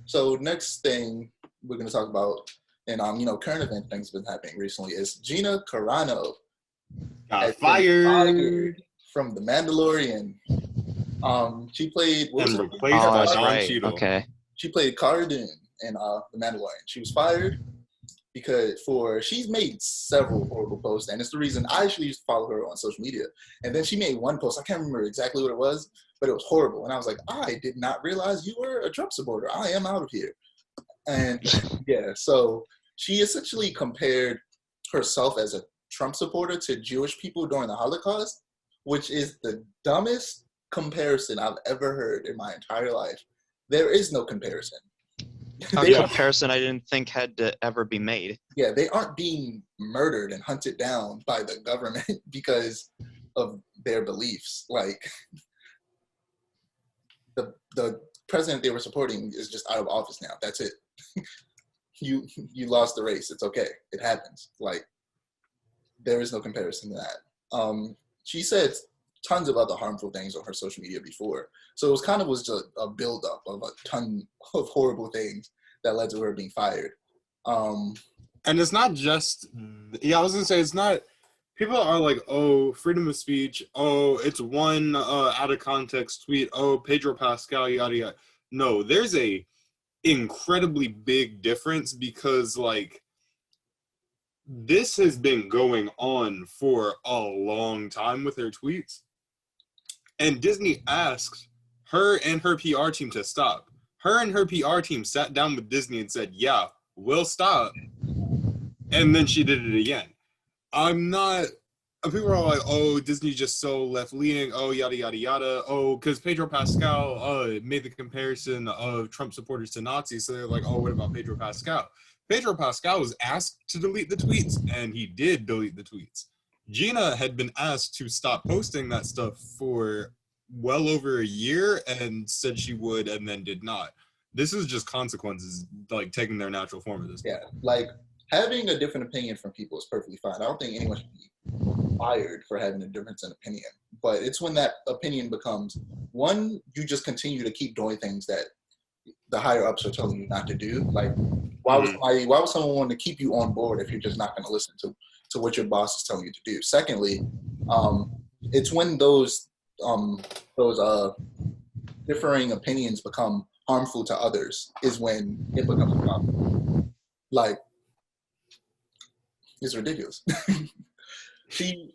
So next thing we're going to talk about, and current event things been happening recently, is Gina Carano got fired from the Mandalorian. She played and replaced by Don Cheadle. Okay. She played Cara Dune in the Mandalorian. She was fired because she's made several horrible posts, and it's the reason I actually used to follow her on social media. And then she made one post, I can't remember exactly what it was, but it was horrible. And I was like, I did not realize you were a Trump supporter. I am out of here. And yeah, so she essentially compared herself as a Trump supporter to Jewish people during the Holocaust, which is the dumbest comparison I've ever heard in my entire life. There is no comparison. A comparison I didn't think had to ever be made. Yeah, they aren't being murdered and hunted down by the government because of their beliefs. Like, the president they were supporting is just out of office now. That's it. You lost the race. It's okay. It happens. Like, there is no comparison to that. She said tons of other harmful things on her social media before. So it was just a buildup of a ton of horrible things that led to her being fired. And it's not just, I was going to say, it's not, people are like, oh, freedom of speech, oh, it's one out of context tweet, oh, Pedro Pascal, yada, yada. No, there's a incredibly big difference because, like, this has been going on for a long time with her tweets. And Disney asked her and her PR team to stop. Her and her PR team sat down with Disney and said, yeah, we'll stop. And then she did it again. People are like, oh, Disney's just so left-leaning, oh, yada, yada, yada. Oh, because Pedro Pascal made the comparison of Trump supporters to Nazis. So they're like, oh, what about Pedro Pascal? Pedro Pascal was asked to delete the tweets, and he did delete the tweets. Gina had been asked to stop posting that stuff for well over a year and said she would and then did not. This is just consequences, like, taking their natural form at this point. Yeah, like, having a different opinion from people is perfectly fine. I don't think anyone should be fired for having a difference in opinion. But it's when that opinion becomes, one, you just continue to keep doing things that the higher-ups are telling you not to do. Like, why would someone want to keep you on board if you're just not going to listen to what your boss is telling you to do? Secondly, it's when those differing opinions become harmful to others is when it becomes a problem. Like, it's ridiculous. She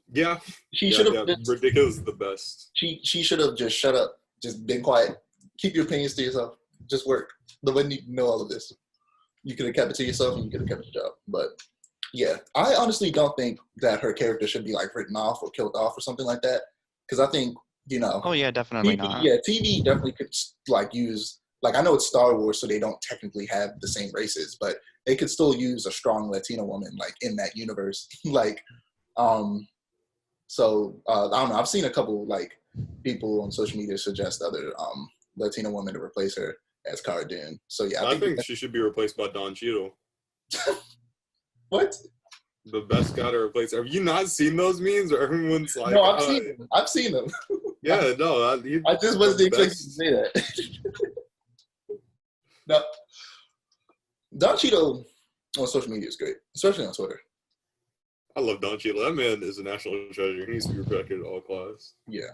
should have ridiculous is the best. She should have just shut up, just been quiet, keep your opinions to yourself, just work. Nobody need to know all of this. You could have kept it to yourself and you could have kept your job. But yeah, I honestly don't think that her character should be like written off or killed off or something like that. Because I think, Oh yeah, definitely TV, not. Yeah, TV definitely could like use, like, I know it's Star Wars, so they don't technically have the same races, but they could still use a strong Latino woman like in that universe. Like, so I don't know. I've seen a couple like people on social media suggest other Latino women to replace her as Cara Dune. So yeah, I think she should be replaced by Don Cheadle. What? The best guy to replace her. Have you not seen those memes? Or everyone's like, no, I've seen them. Yeah, no. I just wasn't expecting to say that. No, Don Cheadle on social media is great, especially on Twitter. I love Don Cheadle. That man is a national treasure. He needs to be protected at all costs. Yeah.